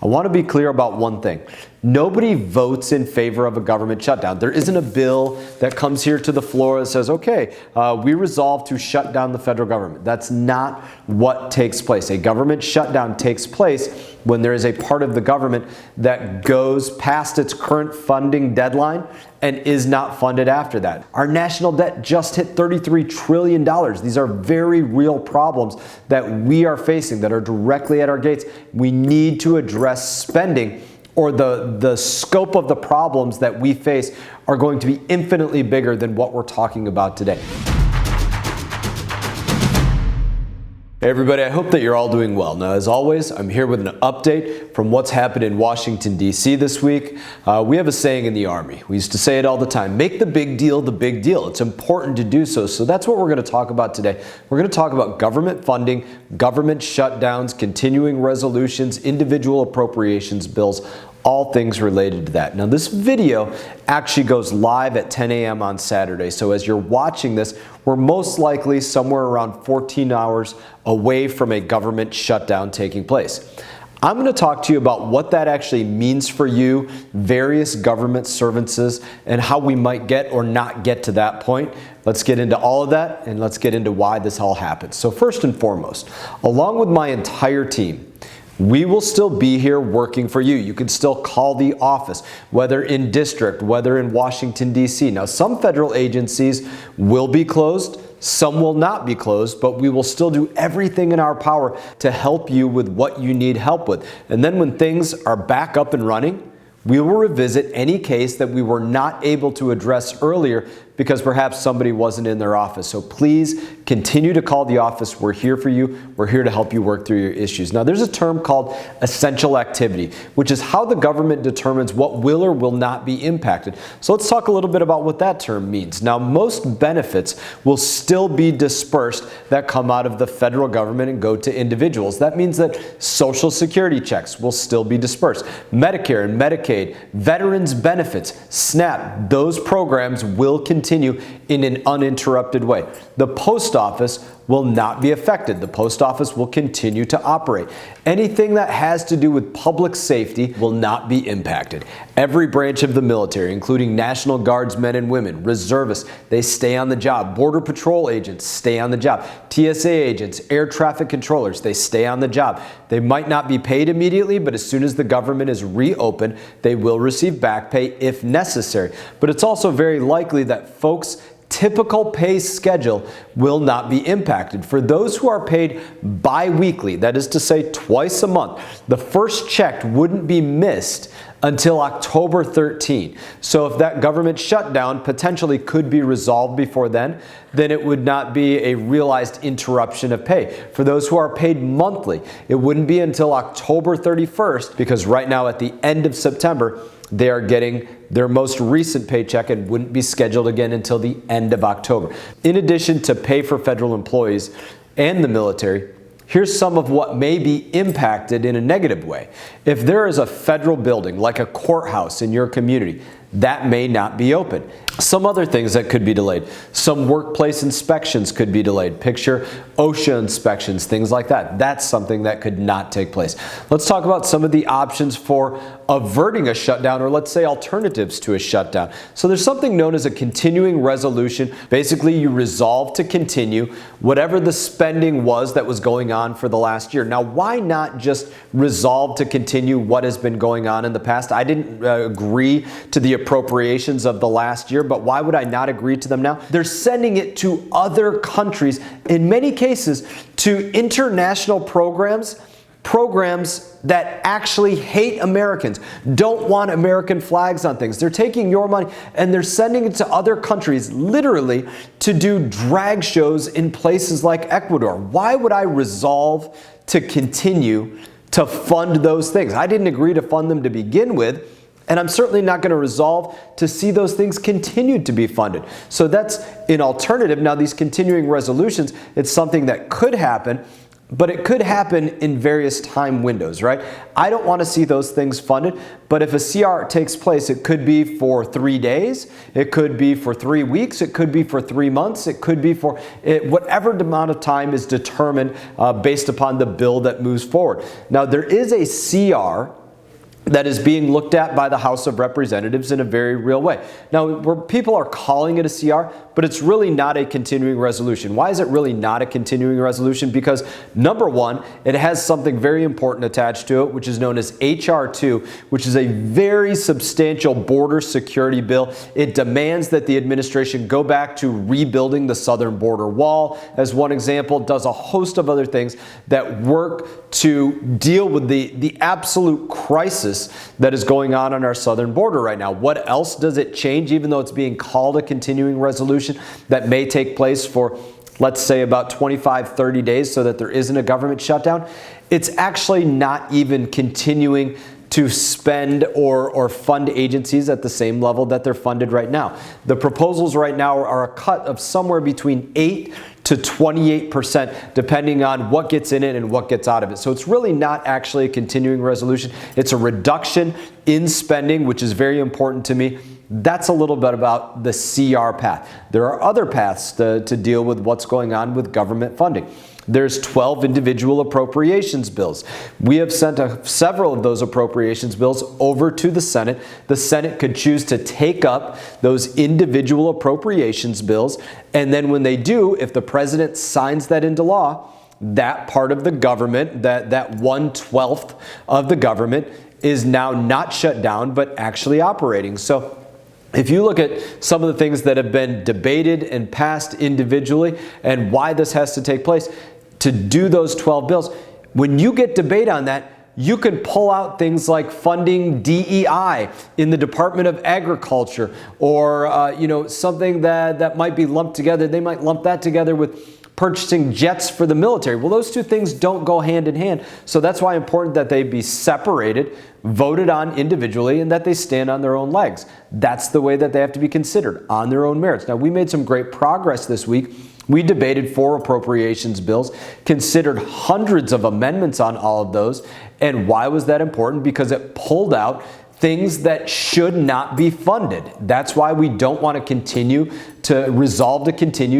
I want to be clear about one thing. Nobody votes in favor of a government shutdown. There isn't a bill that comes here to the floor that says, okay, we resolve to shut down the federal government. That's not what takes place. A government shutdown takes place when there is a part of the government that goes past its current funding deadline and is not funded after that. Our national debt just hit $33 trillion. These are very real problems that we are facing that are directly at our gates. We need to address spending, or the scope of the problems that we face are going to be infinitely bigger than what we're talking about today. Hey everybody, I hope that you're all doing well. Now, as always, I'm here with an update from what's happened in Washington, D.C. this week. We have a saying in the Army. We used to say it all the time, make the big deal the big deal. It's important to do so. So that's what we're going to talk about today. We're going to talk about government funding, government shutdowns, continuing resolutions, individual appropriations bills, all things related to that. Now, this video actually goes live at 10 a.m. on Saturday. So as you're watching this, we're most likely somewhere around 14 hours away from a government shutdown taking place. I'm going to talk to you about what that actually means for you, various government services, and how we might get or not get to that point. Let's get into all of that, and let's get into why this all happens. So first and foremost, along with my entire team, we will still be here working for you. You can still call the office, whether in district, whether in Washington, D.C. Now, some federal agencies will be closed, some will not be closed, but we will still do everything in our power to help you with what you need help with. And then when things are back up and running, we will revisit any case that we were not able to address earlier because perhaps somebody wasn't in their office. So please continue to call the office. We're here for you. We're here to help you work through your issues. Now, there's a term called essential activity, which is how the government determines what will or will not be impacted. So let's talk a little bit about what that term means. Now, most benefits will still be dispersed that come out of the federal government and go to individuals. That means that Social Security checks will still be dispersed. Medicare and Medicaid, veterans benefits, SNAP, those programs will continue in an uninterrupted way. The post office will not be affected. The post office will continue to operate. Anything that has to do with public safety will not be impacted. Every branch of the military, including National Guards men and women, reservists, they stay on the job. Border Patrol agents stay on the job. TSA agents, air traffic controllers, they stay on the job. They might not be paid immediately, but as soon as the government is reopened, they will receive back pay if necessary. But it's also very likely that folks' typical pay schedule will not be impacted. For those who are paid bi-weekly, that is to say twice a month, the first check wouldn't be missed until October 13. So if that government shutdown potentially could be resolved before then it would not be a realized interruption of pay. For those who are paid monthly, it wouldn't be until October 31st, because right now at the end of September, they are getting their most recent paycheck and wouldn't be scheduled again until the end of October. In addition to pay for federal employees and the military, here's some of what may be impacted in a negative way. If there is a federal building, like a courthouse in your community, that may not be open. Some other things that could be delayed. Some workplace inspections could be delayed. Picture OSHA inspections, things like that. That's something that could not take place. Let's talk about some of the options for averting a shutdown, or let's say alternatives to a shutdown. So there's something known as a continuing resolution. Basically, you resolve to continue whatever the spending was that was going on for the last year. Now, why not just resolve to continue what has been going on in the past? I didn't agree to the appropriations of the last year, but why would I not agree to them now? They're sending it to other countries, in many cases to international programs that actually hate Americans, don't want American flags on things. They're taking your money and they're sending it to other countries, literally, to do drag shows in places like Ecuador. Why would I resolve to continue to fund those things? I didn't agree to fund them to begin with, and I'm certainly not going to resolve to see those things continue to be funded. So that's an alternative. Now, these continuing resolutions, it's something that could happen, but it could happen in various time windows, right? I don't want to see those things funded, but if a CR takes place, it could be for 3 days, it could be for 3 weeks, it could be for 3 months, it could be for whatever amount of time is determined based upon the bill that moves forward. Now, there is a CR that is being looked at by the House of Representatives in a very real way. Now, where people are calling it a CR, but it's really not a continuing resolution. Why is it really not a continuing resolution? Because number one, it has something very important attached to it, which is known as H.R. 2, which is a very substantial border security bill. It demands that the administration go back to rebuilding the southern border wall, as one example, does a host of other things that work to deal with the absolute crisis that is going on our southern border right now. What else does it change, even though it's being called a continuing resolution that may take place for, let's say, about 25, 30 days so that there isn't a government shutdown? It's actually not even continuing to spend or fund agencies at the same level that they're funded right now. The proposals right now are a cut of somewhere between 8 to 28%, depending on what gets in it and what gets out of it. So it's really not actually a continuing resolution. It's a reduction in spending, which is very important to me. That's a little bit about the CR path. There are other paths to deal with what's going on with government funding. There's 12 individual appropriations bills. We have sent several of those appropriations bills over to the Senate. The Senate could choose to take up those individual appropriations bills, and then when they do, if the president signs that into law, that part of the government, that 1/12 of the government, is now not shut down, but actually operating. So if you look at some of the things that have been debated and passed individually and why this has to take place, to do those 12 bills, when you get debate on that, you can pull out things like funding DEI in the Department of Agriculture, or something that might be lumped together. They might lump that together with purchasing jets for the military. Well, those two things don't go hand in hand. So that's why it's important that they be separated, voted on individually, and that they stand on their own legs. That's the way that they have to be considered, on their own merits. Now, we made some great progress this week. We debated 4 appropriations bills, considered hundreds of amendments on all of those. And why was that important? Because it pulled out things that should not be funded. That's why we don't want to continue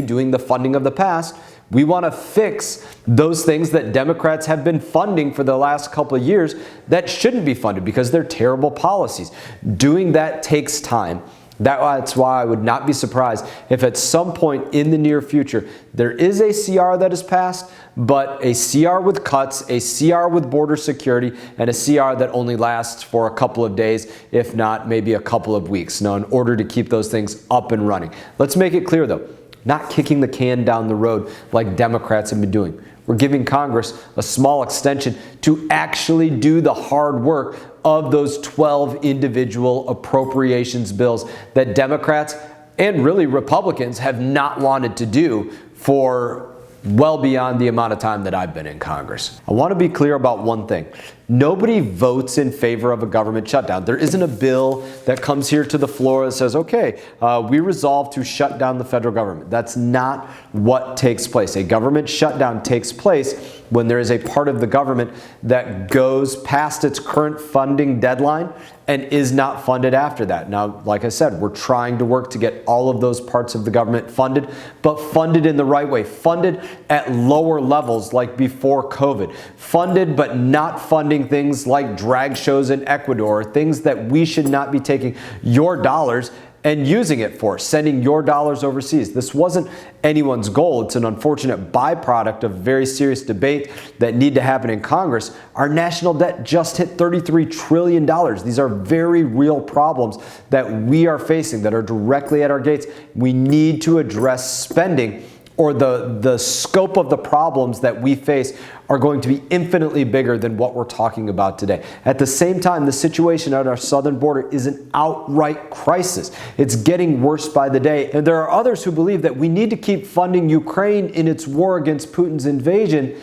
doing the funding of the past. We want to fix those things that Democrats have been funding for the last couple of years that shouldn't be funded because they're terrible policies. Doing that takes time. That's why I would not be surprised if at some point in the near future there is a CR that is passed, but a CR with cuts, a CR with border security, and a CR that only lasts for a couple of days, if not maybe a couple of weeks. Now, in order to keep those things up and running. Let's make it clear though, not kicking the can down the road like Democrats have been doing. We're giving Congress a small extension to actually do the hard work of those 12 individual appropriations bills that Democrats and really Republicans have not wanted to do for well beyond the amount of time that I've been in Congress. I want to be clear about one thing. Nobody votes in favor of a government shutdown. There isn't a bill that comes here to the floor that says, okay, we resolve to shut down the federal government. That's not what takes place. A government shutdown takes place when there is a part of the government that goes past its current funding deadline and is not funded after that. Now, like I said, we're trying to work to get all of those parts of the government funded, but funded in the right way, funded at lower levels like before COVID, funded but not funding things like drag shows in Ecuador, things that we should not be taking your dollars and using it for, sending your dollars overseas. This wasn't anyone's goal. It's an unfortunate byproduct of very serious debate that need to happen in Congress. Our national debt just hit $33 trillion. These are very real problems that we are facing that are directly at our gates. We need to address spending, or the scope of the problems that we face are going to be infinitely bigger than what we're talking about today. At the same time, the situation at our southern border is an outright crisis. It's getting worse by the day. And there are others who believe that we need to keep funding Ukraine in its war against Putin's invasion,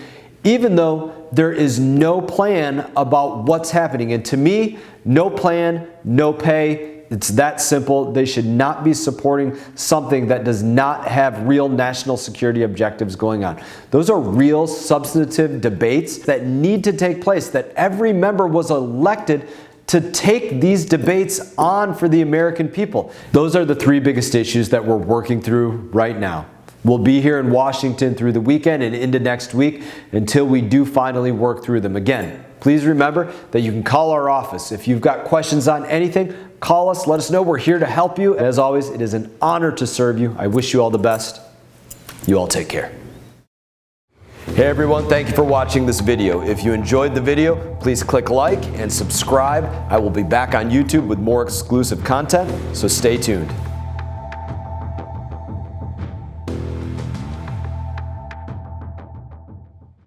even though there is no plan about what's happening. And to me, no plan, no pay. It's that simple. They should not be supporting something that does not have real national security objectives going on. Those are real substantive debates that need to take place, that every member was elected to take these debates on for the American people. Those are the 3 biggest issues that we're working through right now. We'll be here in Washington through the weekend and into next week until we do finally work through them. Again, Please remember that you can call our office. If you've got questions on anything, call us, let us know. We're here to help you. And as always, it is an honor to serve you. I wish you all the best. You all take care. Hey everyone, thank you for watching this video. If you enjoyed the video, please click like and subscribe. I will be back on YouTube with more exclusive content, so stay tuned.